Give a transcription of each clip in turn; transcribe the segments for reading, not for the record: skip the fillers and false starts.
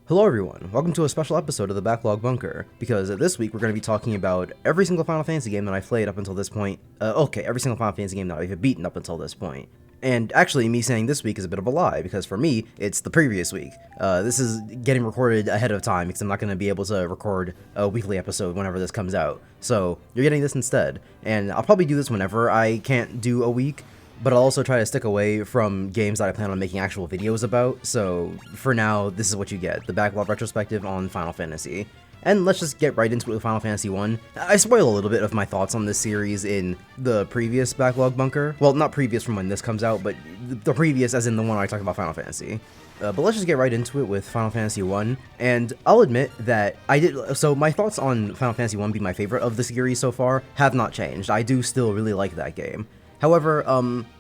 Hello everyone, welcome to a special episode of the Backlog Bunker, because this week we're going to be talking about every single Final Fantasy game that I've played up until this point. Every single Final Fantasy game that I've beaten up until this point. And actually, me saying this week is a bit of a lie, because for me, it's the previous week. This is getting recorded ahead of time, because I'm not going to be able to record a weekly episode whenever this comes out. So, you're getting this instead. And I'll probably do this whenever I can't do a week, but I'll also try to stick away from games that I plan on making actual videos about, so for now, this is what you get, the Backlog Retrospective on Final Fantasy. And let's just get right into it with Final Fantasy 1. I spoil a little bit of my thoughts on this series in the previous Backlog Bunker. Well, not previous from when this comes out, but the previous as in the one I talk about Final Fantasy. But let's just get right into it with Final Fantasy 1, and I'll admit that so my thoughts on Final Fantasy 1 being my favorite of the series so far have not changed. I do still really like that game. However,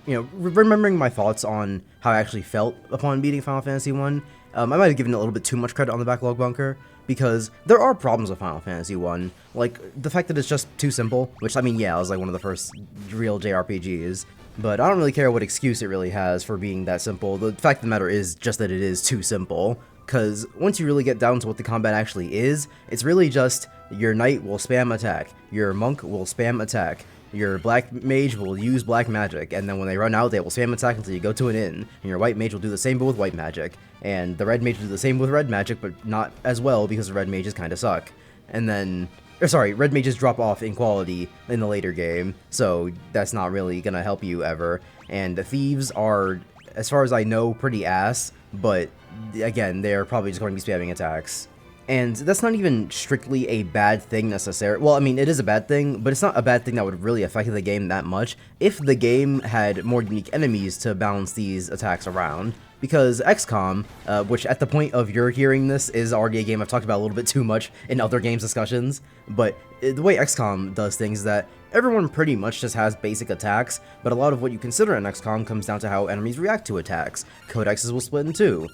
remembering my thoughts on how I actually felt upon beating Final Fantasy 1, I might have given it a little bit too much credit on the Backlog Bunker, because there are problems with Final Fantasy 1, like the fact that it's just too simple, which, I mean, yeah, it was like one of the first real JRPGs, but I don't really care what excuse it really has for being that simple. The fact of the matter is just that it is too simple, because once you really get down to what the combat actually is, it's really just your knight will spam attack, your monk will spam attack, your black mage will use black magic, and then when they run out, they will spam attack until you go to an inn, and your white mage will do the same but with white magic, and the red mage will do the same with red magic, but not as well because the red mages kinda suck. And then, red mages drop off in quality in the later game, so that's not really gonna help you ever, and the thieves are, as far as I know, pretty ass, but again, they're probably just going to be spamming attacks. And that's not even strictly a bad thing necessarily. Well, I mean, it is a bad thing, but it's not a bad thing that would really affect the game that much if the game had more unique enemies to balance these attacks around. Because XCOM, which at the point of your hearing this is already a game I've talked about a little bit too much in other games discussions, but the way XCOM does things is that everyone pretty much just has basic attacks, but a lot of what you consider in XCOM comes down to how enemies react to attacks. Codexes will split in two.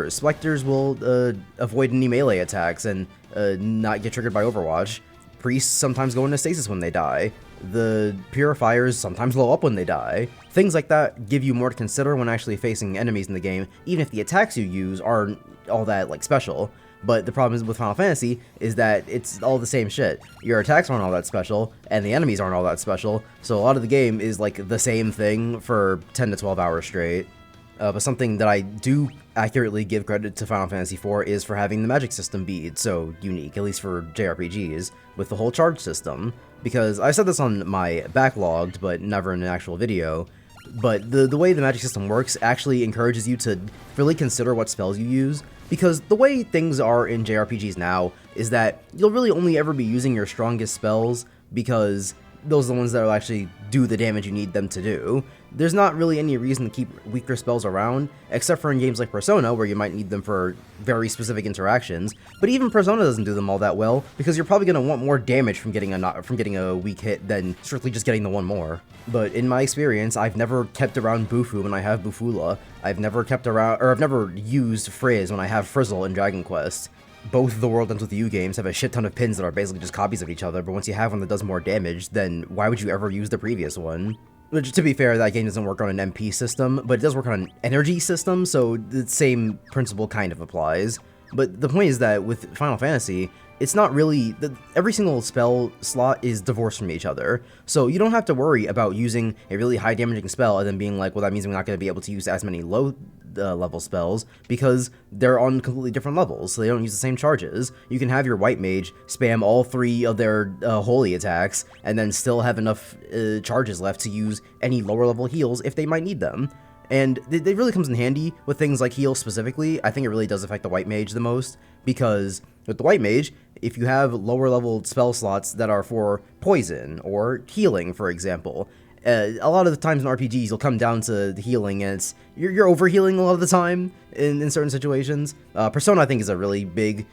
Spectres will avoid any melee attacks and not get triggered by Overwatch. Priests sometimes go into stasis when they die. The purifiers sometimes blow up when they die. Things like that give you more to consider when actually facing enemies in the game, even if the attacks you use aren't all that, like, special. But the problem is with Final Fantasy is that it's all the same shit. Your attacks aren't all that special, and the enemies aren't all that special, so a lot of the game is, like, the same thing for 10 to 12 hours straight. But something that I do accurately give credit to Final Fantasy IV is for having the magic system be so unique, at least for JRPGs, with the whole charge system. Because I said this on my Backlogged, but never in an actual video, but the way the magic system works actually encourages you to really consider what spells you use, because the way things are in JRPGs now is that you'll really only ever be using your strongest spells because those are the ones that will actually do the damage you need them to do. There's not really any reason to keep weaker spells around, except for in games like Persona, where you might need them for very specific interactions, but even Persona doesn't do them all that well, because you're probably going to want more damage from getting a weak hit than strictly just getting the one more. But in my experience, I've never kept around Bufu when I have Bufula, I've never used Frizz when I have Frizzle in Dragon Quest. Both the World Ends With You games have a shit ton of pins that are basically just copies of each other, but once you have one that does more damage, then why would you ever use the previous one? Which, to be fair, that game doesn't work on an MP system, but it does work on an energy system, so the same principle kind of applies. But the point is that with Final Fantasy, it's not really, every single spell slot is divorced from each other, so you don't have to worry about using a really high damaging spell and then being like, well, that means I'm not going to be able to use as many low level spells, because they're on completely different levels, so they don't use the same charges. You can have your white mage spam all three of their holy attacks, and then still have enough charges left to use any lower level heals if they might need them. And it really comes in handy with things like heals specifically. I think it really does affect the white mage the most, because with the white mage, if you have lower level spell slots that are for poison or healing, for example, a lot of the times in RPGs you'll come down to the healing and you're overhealing a lot of the time in certain situations. Persona, I think, is a really big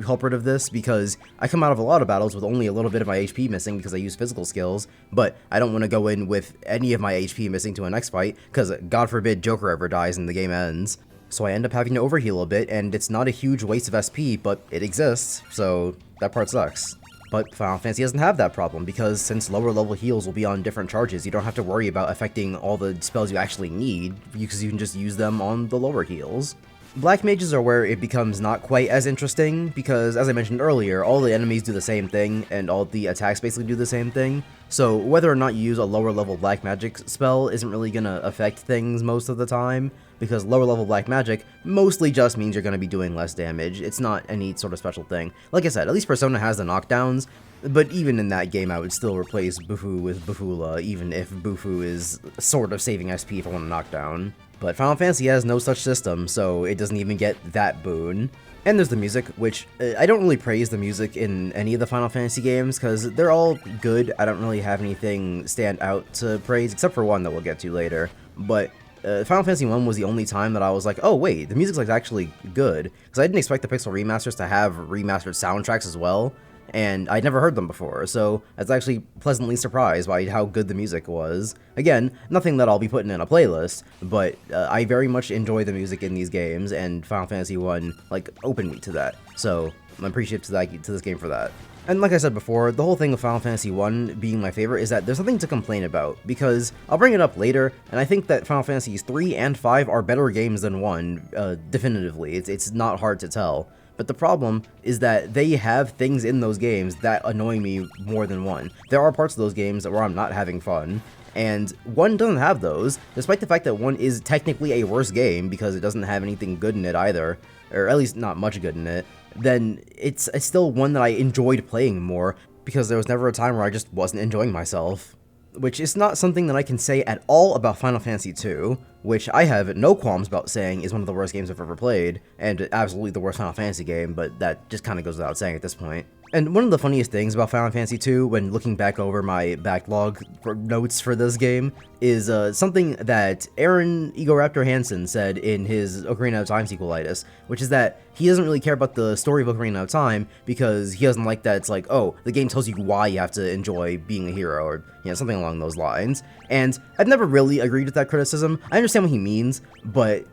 culprit of this, because I come out of a lot of battles with only a little bit of my HP missing because I use physical skills, but I don't want to go in with any of my HP missing to a next fight, because God forbid Joker ever dies and the game ends. So I end up having to overheal a bit, and it's not a huge waste of SP, but it exists, so that part sucks. But Final Fantasy doesn't have that problem, because since lower level heals will be on different charges, you don't have to worry about affecting all the spells you actually need, because you can just use them on the lower heals. Black mages are where it becomes not quite as interesting, because as I mentioned earlier, all the enemies do the same thing, and all the attacks basically do the same thing, so whether or not you use a lower level black magic spell isn't really gonna affect things most of the time, because lower level black magic mostly just means you're gonna be doing less damage. It's not any sort of special thing. Like I said, at least Persona has the knockdowns, but even in that game I would still replace Bufu with Bufula, even if Bufu is sort of saving SP if I want a knockdown. But Final Fantasy has no such system, so it doesn't even get that boon. And there's the music, which I don't really praise the music in any of the Final Fantasy games, because they're all good. I don't really have anything stand out to praise, except for one that we'll get to later. But Final Fantasy 1 was the only time that I was like, oh wait, the music's like actually good, because I didn't expect the Pixel remasters to have remastered soundtracks as well, and I'd never heard them before, so I was actually pleasantly surprised by how good the music was. Again, nothing that I'll be putting in a playlist, but I very much enjoy the music in these games, and Final Fantasy 1, like, opened me to that, so I'm appreciative to this game for that. And like I said before, the whole thing with Final Fantasy 1 being my favorite is that there's nothing to complain about, because I'll bring it up later, and I think that Final Fantasies 3 and 5 are better games than 1, definitively. It's not hard to tell. But the problem is that they have things in those games that annoy me more than 1. There are parts of those games where I'm not having fun, and 1 doesn't have those, despite the fact that 1 is technically a worse game because it doesn't have anything good in it either, or at least not much good in it. Then it's still one that I enjoyed playing more, because there was never a time where I just wasn't enjoying myself. Which is not something that I can say at all about Final Fantasy II, which I have no qualms about saying is one of the worst games I've ever played, and absolutely the worst Final Fantasy game, but that just kind of goes without saying at this point. And one of the funniest things about Final Fantasy II, when looking back over my backlog notes for this game, is something that Aaron Egoraptor Hansen said in his Ocarina of Time sequelitis, which is that he doesn't really care about the story of Ocarina of Time because he doesn't like that it's like, oh, the game tells you why you have to enjoy being a hero, or something along those lines. And I've never really agreed with that criticism. I understand what he means, but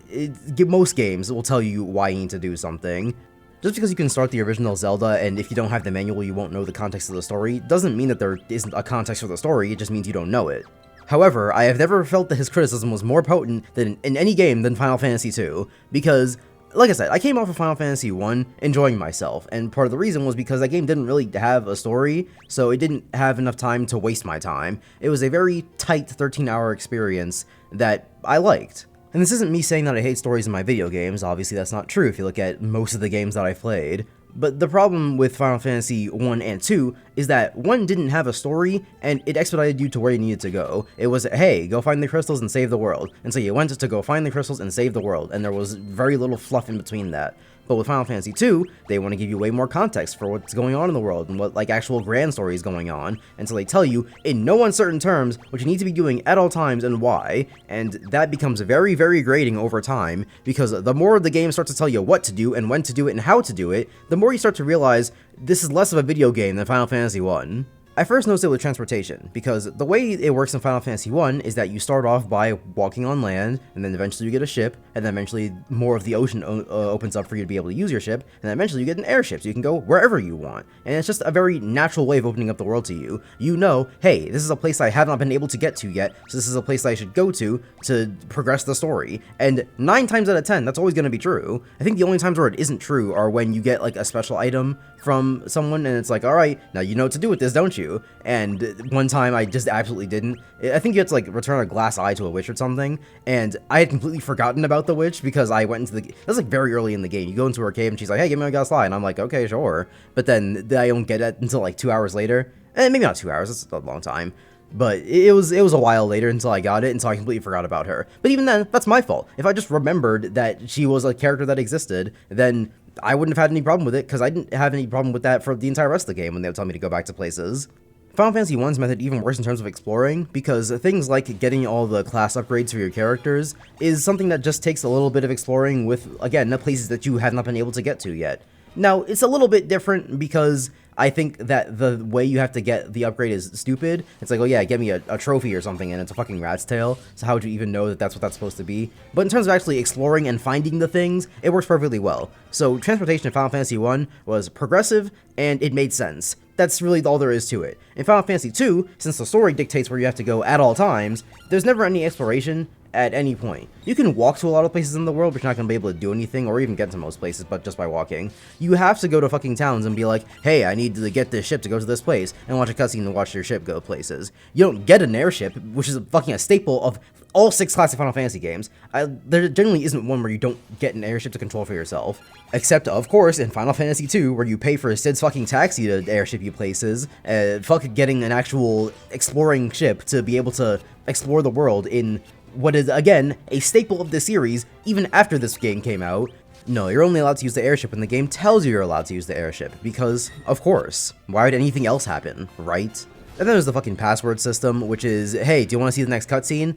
most games will tell you why you need to do something. Just because you can start the original Zelda, and if you don't have the manual you won't know the context of the story, doesn't mean that there isn't a context for the story, it just means you don't know it. However, I have never felt that his criticism was more potent than in any game than Final Fantasy II, because, like I said, I came off of Final Fantasy 1 enjoying myself, and part of the reason was because that game didn't really have a story, so it didn't have enough time to waste my time. It was a very tight 13-hour experience that I liked. And this isn't me saying that I hate stories in my video games, obviously that's not true if you look at most of the games that I've played. But the problem with Final Fantasy 1 and 2 is that 1 didn't have a story, and it expedited you to where you needed to go. It was, hey, go find the crystals and save the world. And so you went to go find the crystals and save the world, and there was very little fluff in between that. But with Final Fantasy 2, they want to give you way more context for what's going on in the world and what, like, actual grand story is going on, and so they tell you, in no uncertain terms, what you need to be doing at all times and why, and that becomes very, very grating over time, because the more the game starts to tell you what to do and when to do it and how to do it, the more you start to realize this is less of a video game than Final Fantasy 1. I first noticed it with transportation, because the way it works in Final Fantasy 1 is that you start off by walking on land, and then eventually you get a ship, and then eventually more of the ocean opens up for you to be able to use your ship, and then eventually you get an airship, so you can go wherever you want. And it's just a very natural way of opening up the world to you. You know, hey, this is a place I have not been able to get to yet, so this is a place I should go to progress the story. And 9 times out of 10, that's always going to be true. I think the only times where it isn't true are when you get, like, a special item from someone, and it's like, alright, now you know what to do with this, don't you? And one time I just absolutely didn't. I think you had to, like, return a glass eye to a witch or something, and I had completely forgotten about the witch because I went into the... That was, like, very early in the game. You go into her cave, and she's like, hey, give me a glass eye, and I'm like, okay, sure. But then I don't get it until, like, 2 hours later. Maybe not 2 hours, that's a long time. But it was a while later until I got it, and so I completely forgot about her. But even then, that's my fault. If I just remembered that she was a character that existed, then I wouldn't have had any problem with it, because I didn't have any problem with that for the entire rest of the game when they would tell me to go back to places. Final Fantasy 1's method even worse in terms of exploring, because things like getting all the class upgrades for your characters is something that just takes a little bit of exploring with, again, the places that you have not been able to get to yet. Now, it's a little bit different because I think that the way you have to get the upgrade is stupid. It's like, oh yeah, get me a trophy or something, and it's a fucking rat's tail, so how would you even know that that's what that's supposed to be? But in terms of actually exploring and finding the things, it works perfectly well. So transportation in Final Fantasy 1 was progressive, and it made sense. That's really all there is to it. In Final Fantasy 2, since the story dictates where you have to go at all times, there's never any exploration, at any point. You can walk to a lot of places in the world, but you're not going to be able to do anything or even get to most places, but just by walking. You have to go to fucking towns and be like, hey, I need to get this ship to go to this place, and watch a cutscene to watch your ship go places. You don't get an airship, which is fucking a staple of all 6 classic Final Fantasy games. There generally isn't one where you don't get an airship to control for yourself. Except, of course, in Final Fantasy II, where you pay for Cid's fucking taxi to airship you places, fuck getting an actual exploring ship to be able to explore the world in what is, again, a staple of the series, even after this game came out. No, you're only allowed to use the airship when the game tells you you're allowed to use the airship, because, of course, why would anything else happen, right? And then there's the fucking password system, which is, hey, do you want to see the next cutscene?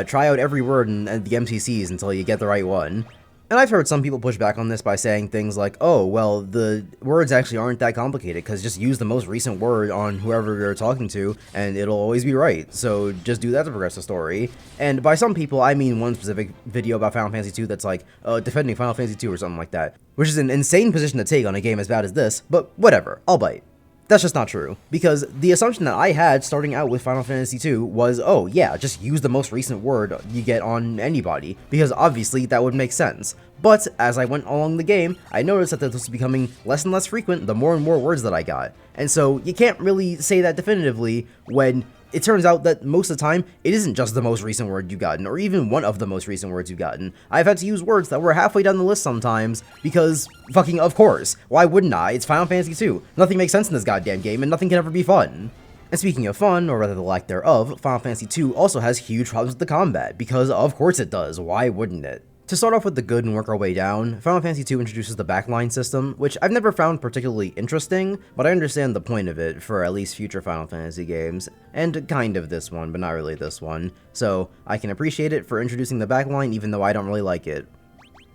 Try out every word in the MCCs until you get the right one. And I've heard some people push back on this by saying things like, oh, well, the words actually aren't that complicated, because just use the most recent word on whoever you're talking to, and it'll always be right, so just do that to progress the story. And by some people, I mean one specific video about Final Fantasy II that's like, defending Final Fantasy II or something like that, which is an insane position to take on a game as bad as this, but whatever, I'll bite. That's just not true, because the assumption that I had starting out with Final Fantasy II was, oh yeah, just use the most recent word you get on anybody, because obviously that would make sense. But as I went along the game, I noticed that this was becoming less and less frequent the more and more words that I got. And so you can't really say that definitively when it turns out that most of the time, it isn't just the most recent word you've gotten, or even one of the most recent words you've gotten. I've had to use words that were halfway down the list sometimes, because, fucking of course, why wouldn't I? It's Final Fantasy II. Nothing makes sense in this goddamn game, and nothing can ever be fun. And speaking of fun, or rather the lack thereof, Final Fantasy II also has huge problems with the combat, because of course it does, why wouldn't it? To start off with the good and work our way down, Final Fantasy II introduces the backline system, which I've never found particularly interesting, but I understand the point of it for at least future Final Fantasy games, and kind of this one, but not really this one, so I can appreciate it for introducing the backline even though I don't really like it.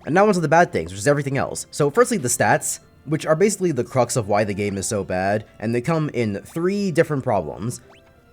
And now onto the bad things, which is everything else. So firstly, the stats, which are basically the crux of why the game is so bad, and they come in 3 different problems.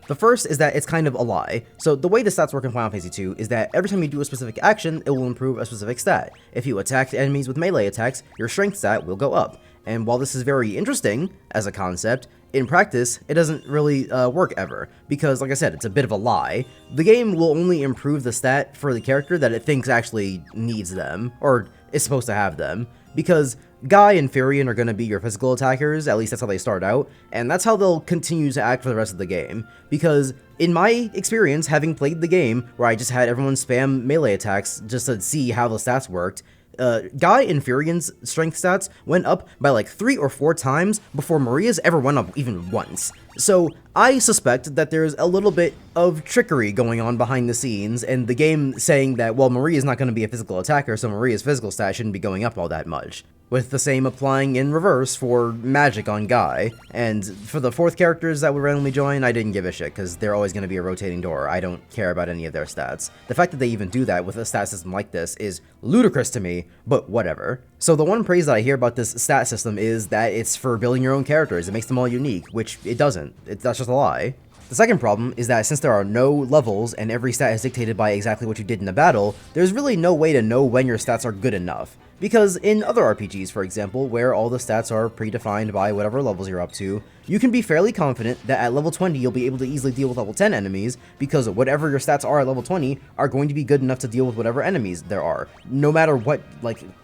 The first is that it's kind of a lie. So the way the stats work in Final Fantasy II is that every time you do a specific action, it will improve a specific stat. If you attack enemies with melee attacks, your strength stat will go up. And while this is very interesting as a concept, in practice, it doesn't really work ever, because like I said, it's a bit of a lie. The game will only improve the stat for the character that it thinks actually needs them, or is supposed to have them, because Guy and Furion are going to be your physical attackers, at least that's how they start out, and that's how they'll continue to act for the rest of the game, because in my experience, having played the game, where I just had everyone spam melee attacks just to see how the stats worked, Guy and Furion's strength stats went up by like 3 or 4 times before Maria's ever went up even once. So I suspect that there's a little bit of trickery going on behind the scenes, and the game saying that, well, Maria's not going to be a physical attacker, so Maria's physical stat shouldn't be going up all that much. With the same applying in reverse for magic on Guy. And for the 4th characters that would randomly join, I didn't give a shit, because they're always going to be a rotating door. I don't care about any of their stats. The fact that they even do that with a stat system like this is ludicrous to me, but whatever. So the one praise that I hear about this stat system is that it's for building your own characters. It makes them all unique, which it doesn't. That's just a lie. The second problem is that since there are no levels and every stat is dictated by exactly what you did in a battle, there's really no way to know when your stats are good enough. Because in other RPGs, for example, where all the stats are predefined by whatever levels you're up to, you can be fairly confident that at level 20 you'll be able to easily deal with level 10 enemies, because whatever your stats are at level 20 are going to be good enough to deal with whatever enemies there are, no matter what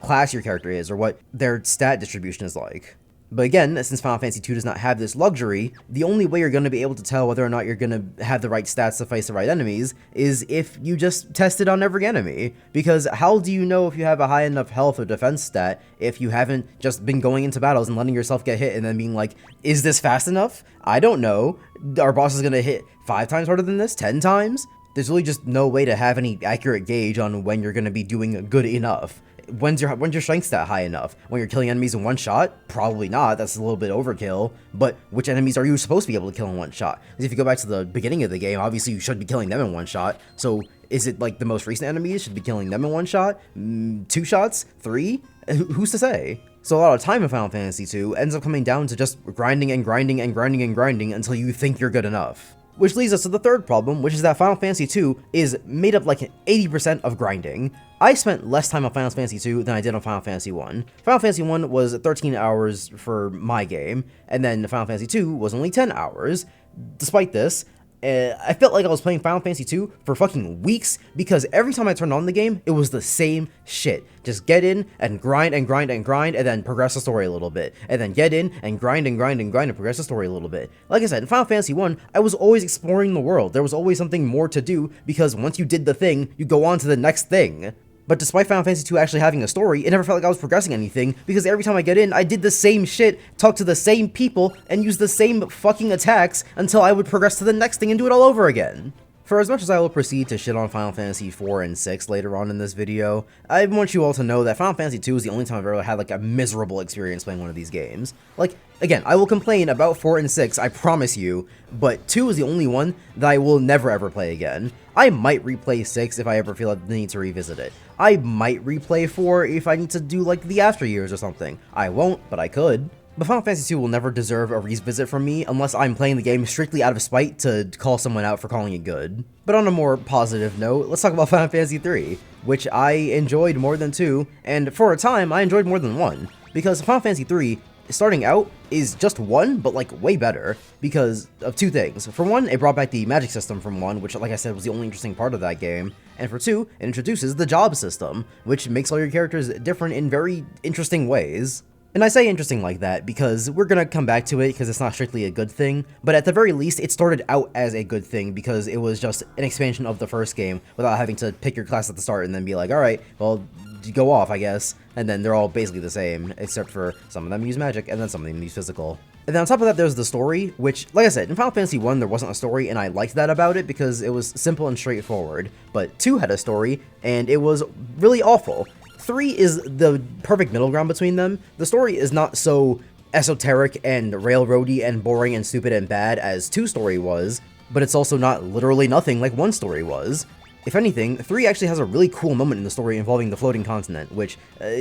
class your character is or what their stat distribution is like. But again, since Final Fantasy II does not have this luxury, the only way you're going to be able to tell whether or not you're going to have the right stats to face the right enemies is if you just test it on every enemy. Because how do you know if you have a high enough health or defense stat if you haven't just been going into battles and letting yourself get hit and then being like, is this fast enough? I don't know. Our boss is going to hit 5 times harder than this? 10 times? There's really just no way to have any accurate gauge on when you're going to be doing good enough. When's your strength stat high enough? When you're killing enemies in one shot? Probably not, that's a little bit overkill, but which enemies are you supposed to be able to kill in one shot? Because if you go back to the beginning of the game, obviously you should be killing them in one shot, so is it like the most recent enemies should be killing them in one shot? 2 shots? 3? Who's to say? So a lot of time in Final Fantasy II ends up coming down to just grinding and grinding and grinding and grinding until you think you're good enough. Which leads us to the third problem, which is that Final Fantasy II is made up like 80% of grinding. I spent less time on Final Fantasy II than I did on Final Fantasy I. Final Fantasy I was 13 hours for my game, and then Final Fantasy II was only 10 hours. Despite this, I felt like I was playing Final Fantasy 2 for fucking weeks because every time I turned on the game, it was the same shit. Just get in and grind and grind and grind and then progress the story a little bit. And then get in and grind and grind and grind and progress the story a little bit. Like I said, in Final Fantasy 1, I was always exploring the world. There was always something more to do because once you did the thing, you go on to the next thing. But despite Final Fantasy 2 actually having a story, it never felt like I was progressing anything, because every time I get in, I did the same shit, talk to the same people, and use the same fucking attacks until I would progress to the next thing and do it all over again. For as much as I will proceed to shit on Final Fantasy 4 and 6 later on in this video, I want you all to know that Final Fantasy 2 is the only time I've ever had like a miserable experience playing one of these games. Like, again, I will complain about 4 and 6, I promise you, but 2 is the only one that I will never ever play again. I might replay 6 if I ever feel the need to revisit it. I might replay 4 if I need to do like the after years or something. I won't, but I could. But Final Fantasy 2 will never deserve a revisit from me unless I'm playing the game strictly out of spite to call someone out for calling it good. But on a more positive note, let's talk about Final Fantasy 3, which I enjoyed more than 2, and for a time I enjoyed more than 1, because Final Fantasy 3, starting out, is just 1, but like way better, because of 2 things. For 1, it brought back the magic system from 1, which like I said was the only interesting part of that game, and for 2, it introduces the job system, which makes all your characters different in very interesting ways. And I say interesting like that because we're gonna come back to it because it's not strictly a good thing, but at the very least, it started out as a good thing because it was just an expansion of the first game without having to pick your class at the start and then be like, alright, well, go off, I guess. And then they're all basically the same, except for some of them use magic and then some of them use physical. And then on top of that, there's the story, which, like I said, in Final Fantasy 1, there wasn't a story, and I liked that about it because it was simple and straightforward. But 2 had a story, and it was really awful. 3 is the perfect middle ground between them. The story is not so esoteric and railroady and boring and stupid and bad as 2 story was, but it's also not literally nothing like 1 story was. If anything, 3 actually has a really cool moment in the story involving the floating continent, which,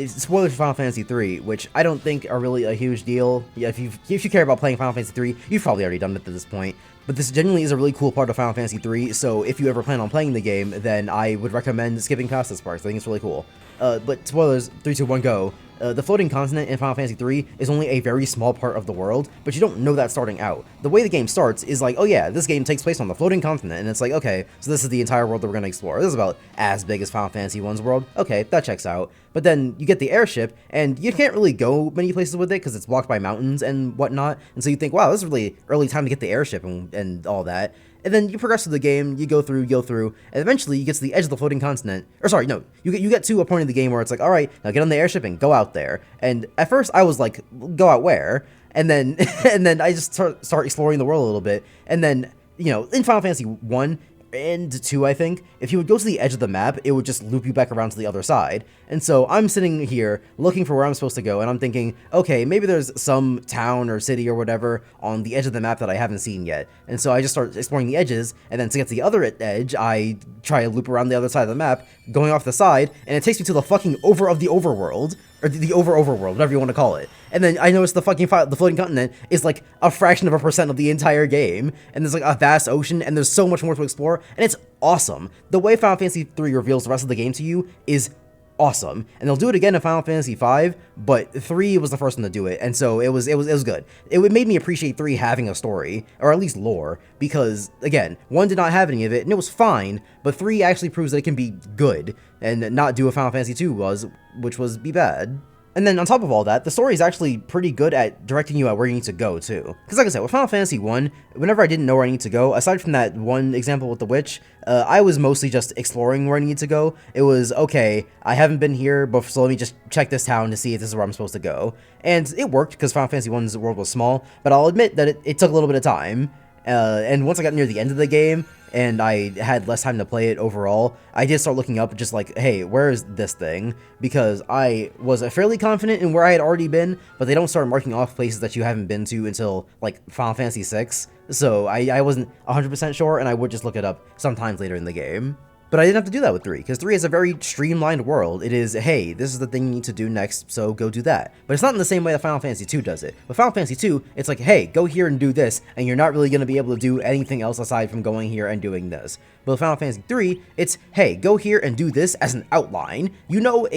spoilers for Final Fantasy 3, which I don't think are really a huge deal. Yeah, if you care about playing Final Fantasy 3, you've probably already done it at this point. But this genuinely is a really cool part of Final Fantasy 3, so if you ever plan on playing the game, then I would recommend skipping past this part, I think it's really cool. But spoilers, 3, 2, 1, go. The floating continent in Final Fantasy 3 is only a very small part of the world, but you don't know that starting out. The way the game starts is like, oh yeah, this game takes place on the floating continent, and it's like, okay, so this is the entire world that we're going to explore. This is about as big as Final Fantasy 1's world. Okay, that checks out. But then you get the airship, and you can't really go many places with it because it's blocked by mountains and whatnot, and so you think, wow, this is really early time to get the airship and all that. And then you progress through the game, you go through, and eventually you get to the edge of the floating continent. Or sorry, no, you get to a point in the game where it's like, alright, now get on the airship and go out there. And at first I was like, go out where? And then and then I just start exploring the world a little bit. And then, you know, in Final Fantasy 1 and 2, I think, if you would go to the edge of the map, it would just loop you back around to the other side. And so I'm sitting here looking for where I'm supposed to go, and I'm thinking, okay, maybe there's some town or city or whatever on the edge of the map that I haven't seen yet. And so I just start exploring the edges, and then to get to the other edge, I try to loop around the other side of the map, going off the side, and it takes me to the fucking over of the overworld. Or the overworld, whatever you want to call it. And then I noticed the floating continent is like a fraction of a percent of the entire game, and there's like a vast ocean, and there's so much more to explore, and it's awesome. The way Final Fantasy 3 reveals the rest of the game to you is awesome, and they'll do it again in Final Fantasy 5, but 3 was the first one to do it, and so it was good. It made me appreciate 3 having a story, or at least lore, because, again, 1 did not have any of it, and it was fine, but 3 actually proves that it can be good, and not do what Final Fantasy 2 was, which was be bad. And then on top of all that, the story is actually pretty good at directing you at where you need to go, too. Because like I said, with Final Fantasy 1, whenever I didn't know where I need to go, aside from that one example with the witch, I was mostly just exploring where I needed to go. It was, okay, I haven't been here, but so let me just check this town to see if this is where I'm supposed to go. And it worked, because Final Fantasy 1's world was small, but I'll admit that it took a little bit of time. And once I got near the end of the game, and I had less time to play it overall, I did start looking up just like, hey, where is this thing? Because I was fairly confident in where I had already been, but they don't start marking off places that you haven't been to until, like, Final Fantasy 6. So I wasn't 100% sure, and I would just look it up sometimes later in the game. But I didn't have to do that with 3, because 3 is a very streamlined world. It is, hey, this is the thing you need to do next, so go do that. But it's not in the same way that Final Fantasy 2 does it. With Final Fantasy 2, it's like, hey, go here and do this, and you're not really going to be able to do anything else aside from going here and doing this. But with Final Fantasy 3, it's, hey, go here and do this as an outline. You know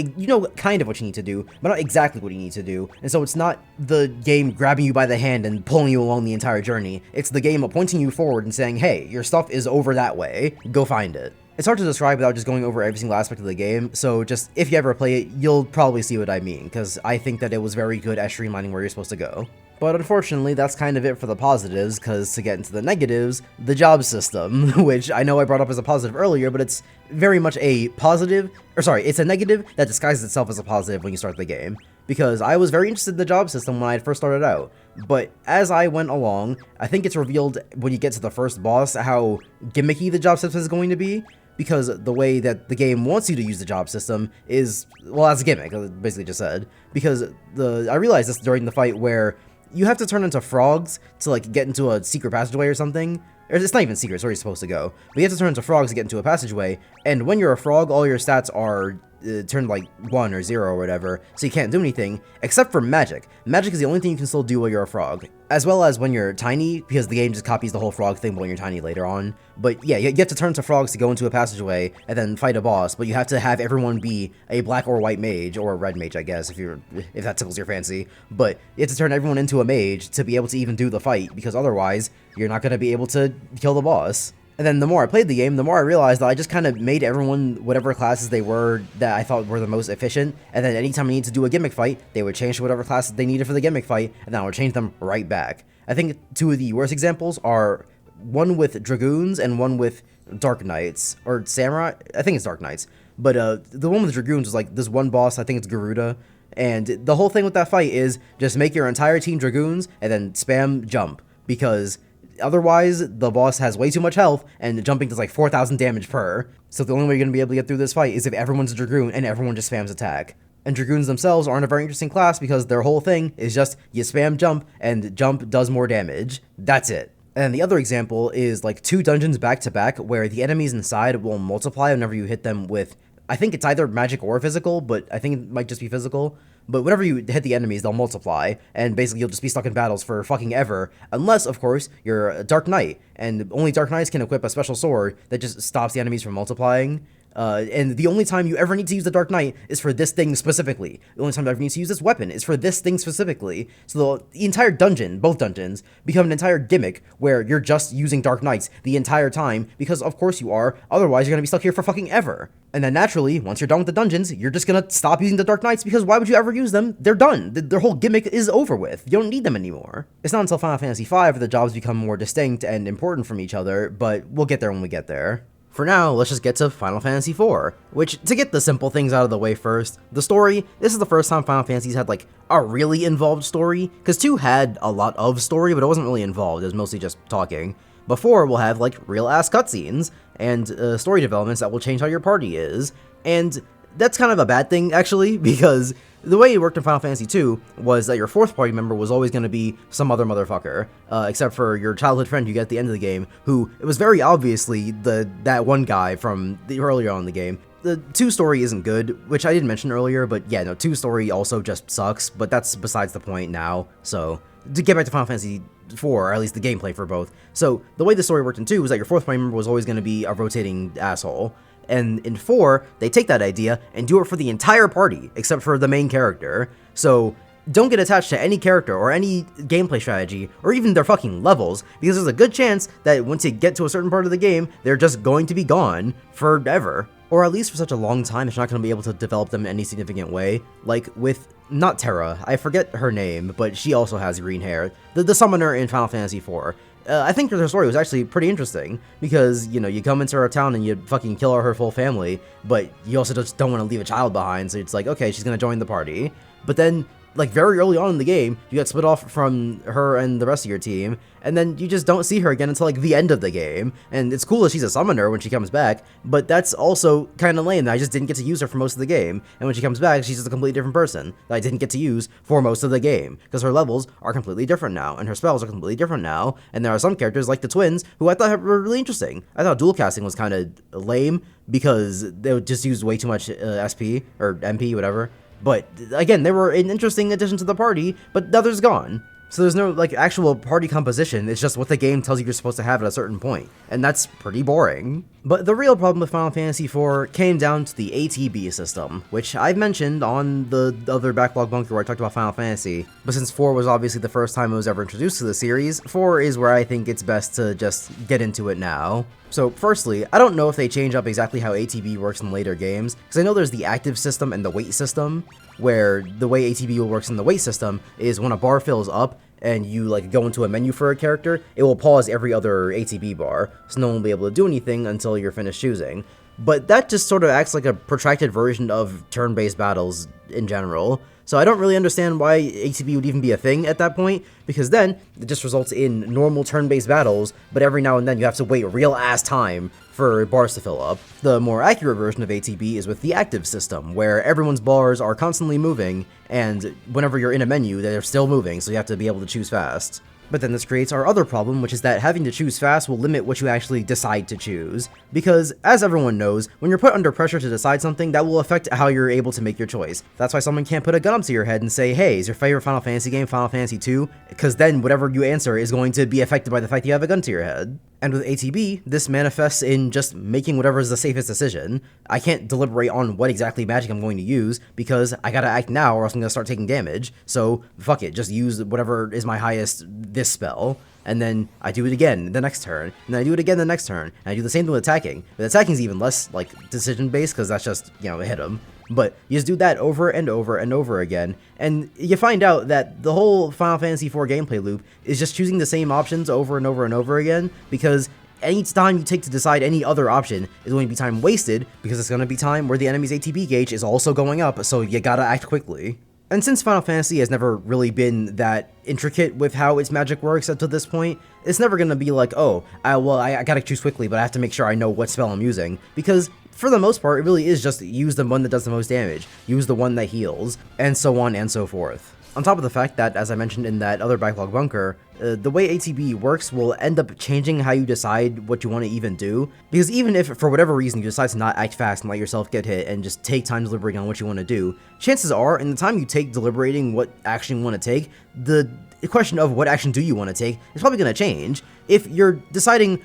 kind of what you need to do, but not exactly what you need to do. And so it's not the game grabbing you by the hand and pulling you along the entire journey. It's the game pointing you forward and saying, hey, your stuff is over that way. Go find it. It's hard to describe without just going over every single aspect of the game, so just, if you ever play it, you'll probably see what I mean, because I think that it was very good at streamlining where you're supposed to go. But unfortunately, that's kind of it for the positives, because to get into the negatives, the job system, which I know I brought up as a positive earlier, but it's very much a positive, it's a negative that disguises itself as a positive when you start the game. Because I was very interested in the job system when I first started out, but as I went along, I think it's revealed when you get to the first boss how gimmicky the job system is going to be, because the way that the game wants you to use the job system is, well, as a gimmick, I basically just said, because I realized this during the fight where you have to turn into frogs to, like, get into a secret passageway or something. Or it's not even secret, it's where you're supposed to go. But you have to turn into frogs to get into a passageway, and when you're a frog, all your stats are turned like 1 or 0 or whatever, so you can't do anything, except for magic. Magic is the only thing you can still do while you're a frog. As well as when you're tiny, because the game just copies the whole frog thing when you're tiny later on. But yeah, you have to turn to frogs to go into a passageway, and then fight a boss, but you have to have everyone be a black or white mage, or a red mage, I guess, if that tickles your fancy. But you have to turn everyone into a mage to be able to even do the fight, because otherwise, you're not going to be able to kill the boss. And then the more I played the game, the more I realized that I just kind of made everyone whatever classes they were that I thought were the most efficient, and then anytime I needed to do a gimmick fight, they would change to whatever classes they needed for the gimmick fight, and then I would change them right back. I think 2 of the worst examples are one with Dragoons and one with Dark Knights, or Samurai, I think it's Dark Knights, but the one with Dragoons was like this one boss, I think it's Garuda, and the whole thing with that fight is just make your entire team Dragoons, and then spam jump, because otherwise, the boss has way too much health, and jumping does like 4,000 damage per. So the only way you're going to be able to get through this fight is if everyone's a Dragoon and everyone just spams attack. And Dragoons themselves aren't a very interesting class because their whole thing is just you spam jump, and jump does more damage. That's it. And the other example is like 2 dungeons back to back where the enemies inside will multiply whenever you hit them with, I think it's either magic or physical, but I think it might just be physical. But whenever you hit the enemies, they'll multiply, and basically you'll just be stuck in battles for fucking ever, unless, of course, you're a Dark Knight, and only Dark Knights can equip a special sword that just stops the enemies from multiplying. And the only time you ever need to use the Dark Knight is for this thing specifically. The only time you ever need to use this weapon is for this thing specifically. So the entire dungeon, both dungeons, become an entire gimmick where you're just using Dark Knights the entire time, because of course you are, otherwise you're gonna be stuck here for fucking ever. And then naturally, once you're done with the dungeons, you're just gonna stop using the Dark Knights, because why would you ever use them? They're done. Their whole gimmick is over with. You don't need them anymore. It's not until Final Fantasy V that the jobs become more distinct and important from each other, but we'll get there when we get there. For now, let's just get to Final Fantasy IV, which, to get the simple things out of the way first, the story, this is the first time Final Fantasy's had, like, a really involved story, because 2 had a lot of story, but it wasn't really involved, it was mostly just talking. But 4 will have, like, real-ass cutscenes, and story developments that will change how your party is, and that's kind of a bad thing, actually, because the way it worked in Final Fantasy II was that your 4th party member was always going to be some other motherfucker, except for your childhood friend you get at the end of the game, who, it was very obviously that one guy from earlier on in the game. The 2 story isn't good, which I didn't mention earlier, but yeah, no, 2 story also just sucks, but that's besides the point now, so to get back to Final Fantasy IV, or at least the gameplay for both. So, the way the story worked in 2 was that your 4th party member was always going to be a rotating asshole. And in 4, they take that idea and do it for the entire party, except for the main character. So, don't get attached to any character or any gameplay strategy, or even their fucking levels, because there's a good chance that once you get to a certain part of the game, they're just going to be gone forever. Or at least for such a long time, it's not going to be able to develop them in any significant way. Like with, not Terra, I forget her name, but she also has green hair. The summoner in Final Fantasy IV. I think her story was actually pretty interesting, because, you know, you come into her town and you fucking kill her full family, but you also just don't want to leave a child behind, so it's like, okay, she's gonna join the party. But then, like very early on in the game, you get split off from her and the rest of your team, and then you just don't see her again until like the end of the game. And it's cool that she's a summoner when she comes back, but that's also kind of lame that I just didn't get to use her for most of the game. And when she comes back, she's just a completely different person that I didn't get to use for most of the game, because her levels are completely different now, and her spells are completely different now. And there are some characters like the twins who I thought were really interesting. I thought dual casting was kind of lame because they would just use way too much SP or MP, whatever. But again, they were an interesting addition to the party, but the other's gone. So there's no like actual party composition, it's just what the game tells you you're supposed to have at a certain point, and that's pretty boring. But the real problem with Final Fantasy IV came down to the ATB system, which I've mentioned on the other Backlog Bunker where I talked about Final Fantasy, but since 4 was obviously the first time it was ever introduced to the series, 4 is where I think it's best to just get into it now. So firstly, I don't know if they change up exactly how ATB works in later games, because I know there's the active system and the wait system, where the way ATB works in the wait system is when a bar fills up and you like go into a menu for a character, it will pause every other ATB bar, so no one will be able to do anything until you're finished choosing. But that just sort of acts like a protracted version of turn-based battles in general. So I don't really understand why ATB would even be a thing at that point, because then it just results in normal turn-based battles, but every now and then you have to wait real-ass time for bars to fill up. The more accurate version of ATB is with the active system, where everyone's bars are constantly moving, and whenever you're in a menu, they're still moving, so you have to be able to choose fast. But then this creates our other problem, which is that having to choose fast will limit what you actually decide to choose. Because, as everyone knows, when you're put under pressure to decide something, that will affect how you're able to make your choice. That's why someone can't put a gun up to your head and say, hey, is your favorite Final Fantasy game Final Fantasy II? Because then whatever you answer is going to be affected by the fact that you have a gun to your head. And with ATB, this manifests in just making whatever is the safest decision. I can't deliberate on what exactly magic I'm going to use, because I gotta act now or else I'm gonna start taking damage, so fuck it, just use whatever is my highest this spell, and then I do it again the next turn, and then I do it again the next turn, and I do the same thing with attacking. But attacking is even less, like, decision-based, because that's just, you know, hit them. But you just do that over and over and over again, and you find out that the whole Final Fantasy IV gameplay loop is just choosing the same options over and over and over again, because any time you take to decide any other option is going to be time wasted, because it's going to be time where the enemy's ATB gauge is also going up, so you gotta act quickly. And since Final Fantasy has never really been that intricate with how its magic works up to this point, it's never going to be like, oh, I gotta choose quickly, but I have to make sure I know what spell I'm using, because for the most part, it really is just use the one that does the most damage, use the one that heals, and so on and so forth. On top of the fact that, as I mentioned in that other Backlog Bunker, the way ATB works will end up changing how you decide what you want to even do, because even if, for whatever reason, you decide to not act fast and let yourself get hit and just take time deliberating on what you want to do, chances are, in the time you take deliberating what action you want to take, the question of what action do you want to take is probably going to change. If you're deciding,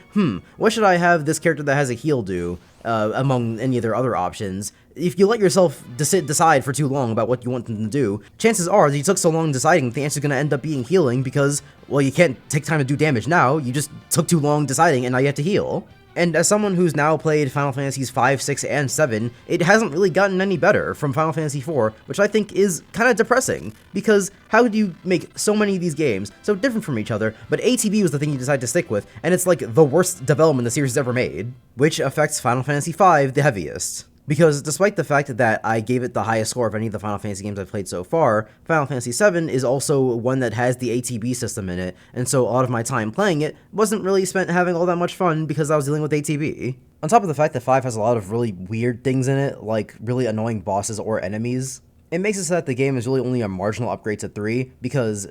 what should I have this character that has a heal do, among any of their other options, if you let yourself decide for too long about what you want them to do, chances are that you took so long deciding that the answer's going to end up being healing because, well, you can't take time to do damage now, you just took too long deciding and now you have to heal. And as someone who's now played Final Fantasies 5, 6, and 7, it hasn't really gotten any better from Final Fantasy 4, which I think is kind of depressing, because how do you make so many of these games so different from each other, but ATB was the thing you decided to stick with, and it's like the worst development the series has ever made, which affects Final Fantasy 5 the heaviest. Because despite the fact that I gave it the highest score of any of the Final Fantasy games I've played so far, Final Fantasy VII is also one that has the ATB system in it, and so a lot of my time playing it wasn't really spent having all that much fun because I was dealing with ATB. On top of the fact that 5 has a lot of really weird things in it, like really annoying bosses or enemies, it makes it so that the game is really only a marginal upgrade to 3, because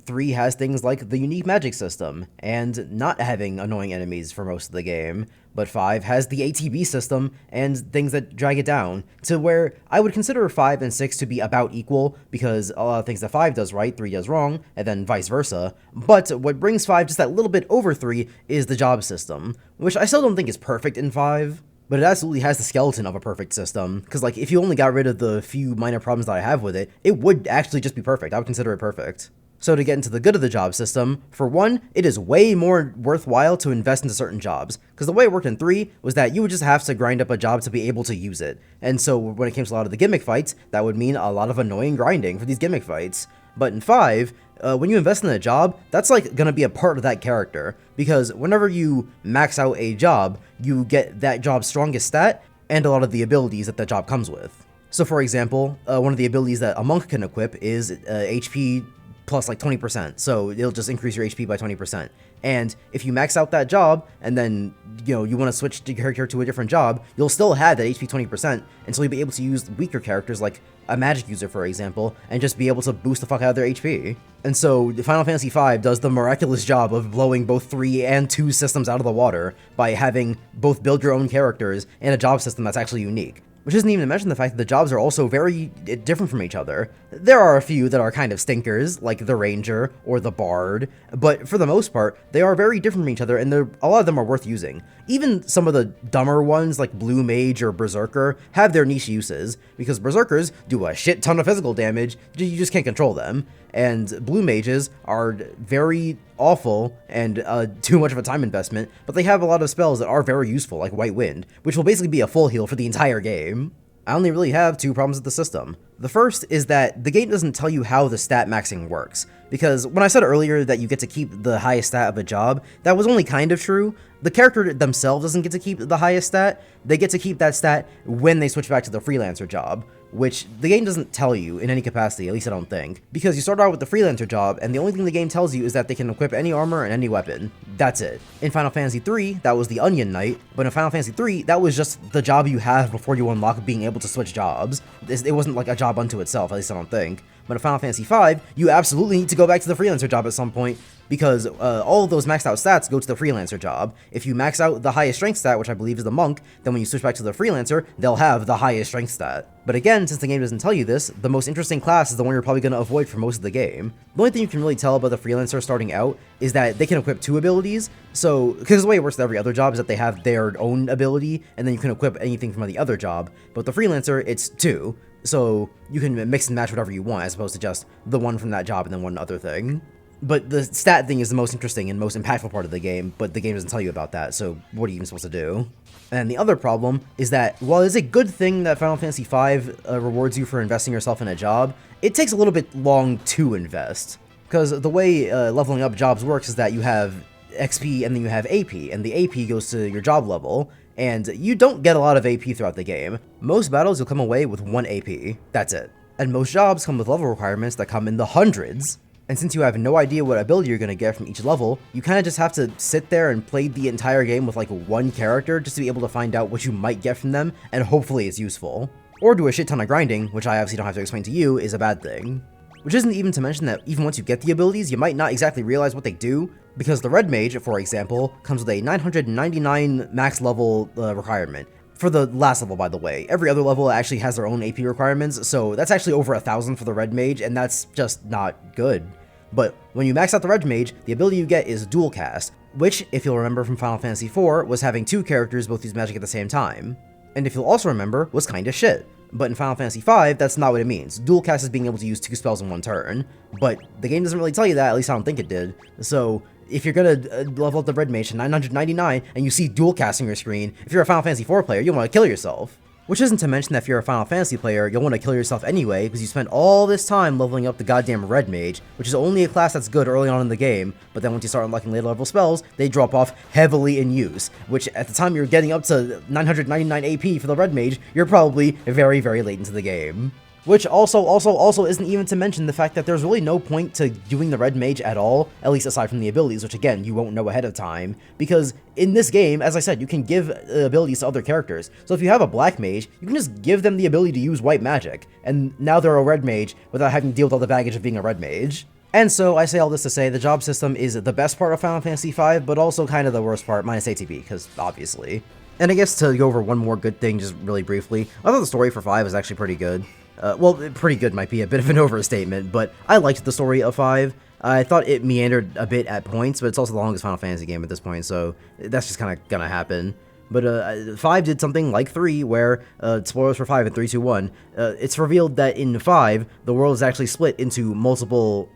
3 has things like the unique magic system, and not having annoying enemies for most of the game, but 5 has the ATB system and things that drag it down, to where I would consider 5 and 6 to be about equal, because a lot of things that 5 does right, 3 does wrong, and then vice versa, but what brings 5 just that little bit over 3 is the job system, which I still don't think is perfect in 5, but it absolutely has the skeleton of a perfect system, because like if you only got rid of the few minor problems that I have with it, it would actually just be perfect. I would consider it perfect. So to get into the good of the job system, for one, it is way more worthwhile to invest into certain jobs, because the way it worked in 3 was that you would just have to grind up a job to be able to use it, and so when it came to a lot of the gimmick fights, that would mean a lot of annoying grinding for these gimmick fights. But in 5, when you invest in a job, that's like gonna be a part of that character, because whenever you max out a job, you get that job's strongest stat, and a lot of the abilities that job comes with. So for example, one of the abilities that a monk can equip is HP plus like 20%, so it'll just increase your HP by 20%. And if you max out that job, and then, you want to switch your character to a different job, you'll still have that HP 20%, and so you'll be able to use weaker characters like a magic user, for example, and just be able to boost the fuck out of their HP. And so Final Fantasy V does the miraculous job of blowing both 3 and 2 systems out of the water by having both build your own characters and a job system that's actually unique. Which isn't even to mention the fact that the jobs are also very different from each other. There are a few that are kind of stinkers, like the Ranger or the Bard, but for the most part, they are very different from each other, and a lot of them are worth using. Even some of the dumber ones, like Blue Mage or Berserker, have their niche uses, because Berserkers do a shit ton of physical damage, you just can't control them. And Blue Mages are very awful and too much of a time investment, but they have a lot of spells that are very useful, like White Wind, which will basically be a full heal for the entire game. I only really have 2 problems with the system. The first is that the game doesn't tell you how the stat maxing works, because when I said earlier that you get to keep the highest stat of a job, that was only kind of true. The character themselves doesn't get to keep the highest stat, they get to keep that stat when they switch back to the freelancer job, which the game doesn't tell you in any capacity, at least I don't think, because you start out with the freelancer job, and the only thing the game tells you is that they can equip any armor and any weapon. That's it. In Final Fantasy III, that was the Onion Knight, but in Final Fantasy III, that was just the job you have before you unlock being able to switch jobs. It wasn't like a job unto itself, at least I don't think. But in Final Fantasy V, you absolutely need to go back to the freelancer job at some point, because all of those maxed out stats go to the freelancer job. If you max out the highest strength stat, which I believe is the monk, then when you switch back to the freelancer, they'll have the highest strength stat. But again, since the game doesn't tell you this, the most interesting class is the one you're probably going to avoid for most of the game. The only thing you can really tell about the freelancer starting out is that they can equip 2 abilities, so, because the way it works with every other job is that they have their own ability, and then you can equip anything from the other job, but the freelancer, it's 2. So you can mix and match whatever you want, as opposed to just the one from that job and then one other thing. But the stat thing is the most interesting and most impactful part of the game, but the game doesn't tell you about that, so what are you even supposed to do? And the other problem is that, while it's a good thing that Final Fantasy V rewards you for investing yourself in a job, it takes a little bit long to invest. Because the way leveling up jobs works is that you have XP and then you have AP, and the AP goes to your job level, and you don't get a lot of AP throughout the game. Most battles you'll come away with 1 AP, that's it. And most jobs come with level requirements that come in the hundreds. And since you have no idea what ability you're going to get from each level, you kind of just have to sit there and play the entire game with like 1 character just to be able to find out what you might get from them, and hopefully it's useful. Or do a shit ton of grinding, which I obviously don't have to explain to you, is a bad thing. Which isn't even to mention that even once you get the abilities, you might not exactly realize what they do, because the Red Mage, for example, comes with a 999 max level requirement. For the last level, by the way. Every other level actually has their own AP requirements, so that's actually over 1,000 for the Red Mage, and that's just not good. But when you max out the Red Mage, the ability you get is Dual Cast, which, if you'll remember from Final Fantasy IV, was having 2 characters both use magic at the same time. And if you'll also remember, was kinda shit. But in Final Fantasy V, that's not what it means. Dual Cast is being able to use 2 spells in 1 turn, but the game doesn't really tell you that, at least I don't think it did. So if you're gonna level up the Red Mage to 999 and you see dual casting your screen, if you're a Final Fantasy IV player, you'll want to kill yourself. Which isn't to mention that if you're a Final Fantasy player, you'll want to kill yourself anyway, because you spent all this time leveling up the goddamn Red Mage, which is only a class that's good early on in the game, but then once you start unlocking later level spells, they drop off heavily in use, which at the time you're getting up to 999 AP for the Red Mage, you're probably very, very late into the game. Which also isn't even to mention the fact that there's really no point to doing the Red Mage at all, at least aside from the abilities, which again, you won't know ahead of time, because in this game, as I said, you can give abilities to other characters. So if you have a Black Mage, you can just give them the ability to use White Magic, and now they're a Red Mage without having to deal with all the baggage of being a Red Mage. And so, I say all this to say, the job system is the best part of Final Fantasy V, but also kind of the worst part, minus ATB, because obviously. And I guess to go over one more good thing just really briefly, I thought the story for 5 is actually pretty good. Well, pretty good might be a bit of an overstatement, but I liked the story of 5. I thought it meandered a bit at points, but it's also the longest Final Fantasy game at this point, so that's just kind of gonna happen. But 5 did something like 3, where, spoilers for 5 in 3, 2, 1, it's revealed that in 5, the world is actually split into multiple,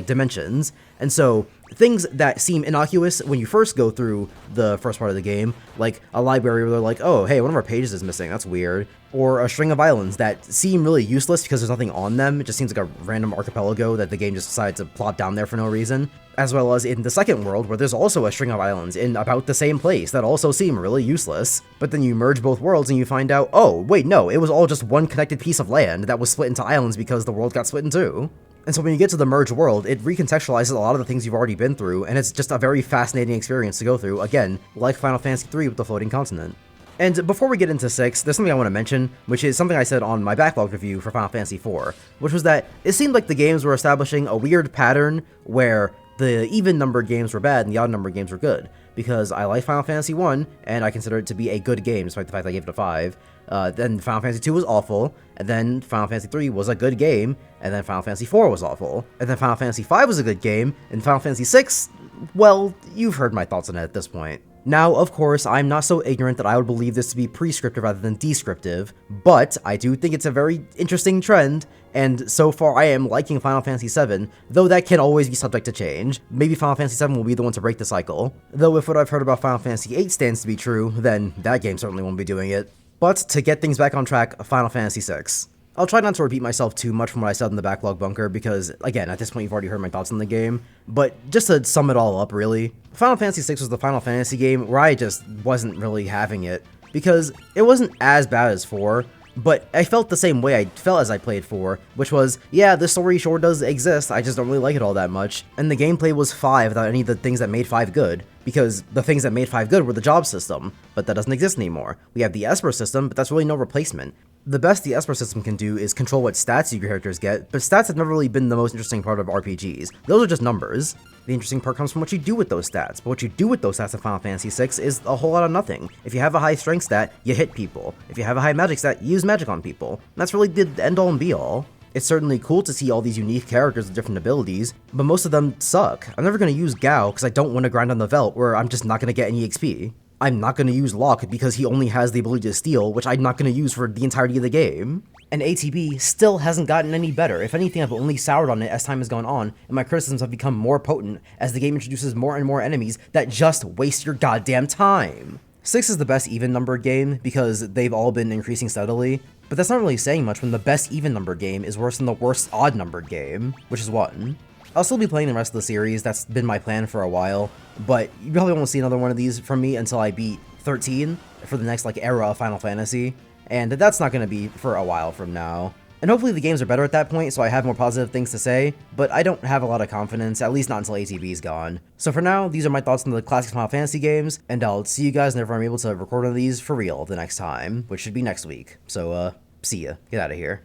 dimensions. And so, things that seem innocuous when you first go through the first part of the game, like a library where they're like, oh, hey, one of our pages is missing, that's weird, or a string of islands that seem really useless because there's nothing on them, it just seems like a random archipelago that the game just decided to plop down there for no reason, as well as in the second world where there's also a string of islands in about the same place that also seem really useless, but then you merge both worlds and you find out, oh, wait, no, it was all just one connected piece of land that was split into islands because the world got split in two. And so when you get to the merged world, it recontextualizes a lot of the things you've already been through, and it's just a very fascinating experience to go through, again, like Final Fantasy III with the floating continent. And before we get into 6, there's something I want to mention, which is something I said on my Backlog review for Final Fantasy IV, which was that it seemed like the games were establishing a weird pattern where the even-numbered games were bad and the odd-numbered games were good, because I like Final Fantasy I, and I consider it to be a good game, despite the fact that I gave it a 5. Then Final Fantasy II was awful, and then Final Fantasy III was a good game, and then Final Fantasy IV was awful, and then Final Fantasy V was a good game, and Final Fantasy VI, well, you've heard my thoughts on it at this point. Now, of course, I'm not so ignorant that I would believe this to be prescriptive rather than descriptive, but I do think it's a very interesting trend, and so far I am liking Final Fantasy VII, though that can always be subject to change. Maybe Final Fantasy VII will be the one to break the cycle, though if what I've heard about Final Fantasy VIII stands to be true, then that game certainly won't be doing it. But to get things back on track, Final Fantasy VI. I'll try not to repeat myself too much from what I said in the Backlog bunker because, again, at this point you've already heard my thoughts on the game, but just to sum it all up really, Final Fantasy VI was the Final Fantasy game where I just wasn't really having it, because it wasn't as bad as 4, but I felt the same way I felt as I played 4, which was, yeah, the story sure does exist, I just don't really like it all that much, and the gameplay was 5 without any of the things that made 5 good, because the things that made 5 good were the job system, but that doesn't exist anymore. We have the Esper system, but that's really no replacement. The best the Esper system can do is control what stats your characters get, but stats have never really been the most interesting part of RPGs. Those are just numbers. The interesting part comes from what you do with those stats, but what you do with those stats in Final Fantasy VI is a whole lot of nothing. If you have a high strength stat, you hit people. If you have a high magic stat, you use magic on people. And that's really the end-all and be-all. It's certainly cool to see all these unique characters with different abilities, but most of them suck. I'm never going to use Gao because I don't want to grind on the Velt where I'm just not going to get any XP. I'm not going to use Locke because he only has the ability to steal, which I'm not going to use for the entirety of the game. And ATB still hasn't gotten any better. If anything, I've only soured on it as time has gone on, and my criticisms have become more potent as the game introduces more and more enemies that just waste your goddamn time. 6 is the best even-numbered game because they've all been increasing steadily, but that's not really saying much when the best even-numbered game is worse than the worst odd-numbered game, which is 1. I'll still be playing the rest of the series, that's been my plan for a while, but you probably won't see another one of these from me until I beat 13 for the next era of Final Fantasy, and that's not going to be for a while from now. And hopefully the games are better at that point, so I have more positive things to say, but I don't have a lot of confidence, at least not until ATB's gone. So for now, these are my thoughts on the classic Final Fantasy games, and I'll see you guys whenever I'm able to record one of these for real the next time, which should be next week. So, see ya. Get out of here.